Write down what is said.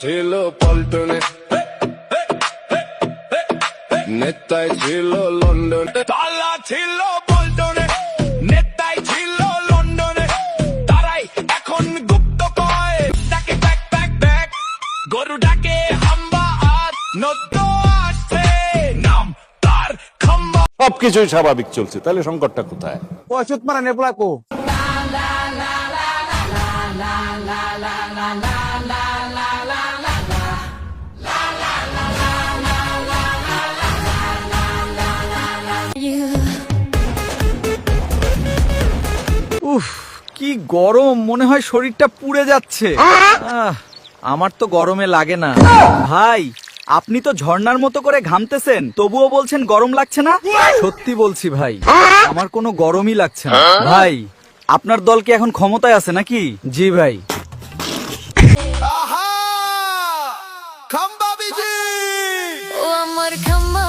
ছিল পল্টনে, নেতাই ছিল লন্ডনে, তালা ছিল পল্টনে, নেতাই ছিল লন্ডনে, তারাই এখন গুপ্ত কয় ডাকে ব্যাক ব্যাক ব্যাক, গরু ডাকে হাম্বা আর নদ্য আসছে নাম তার খাম্বা। সবকিছুই স্বাভাবিক চলছে, তাহলে সংকটটা কোথায়? ওষুধ মারা নেপলা কো উফ কি গরম, মনে হয় শরীরটা পুড়ে যাচ্ছে। আমার তো গরমে লাগে না। ভাই আপনি তো ঝর্ণার মতো করে ঘামতেছেন, তবুও বলছেন গরম লাগছে না? সত্যি বলছি ভাই, আমার কোনো গরমই লাগছে না। ভাই আপনার দল কি এখন ক্ষমতায় আছে নাকি? জি ভাই। খাম্বা বিজি ও আমার খাম্বা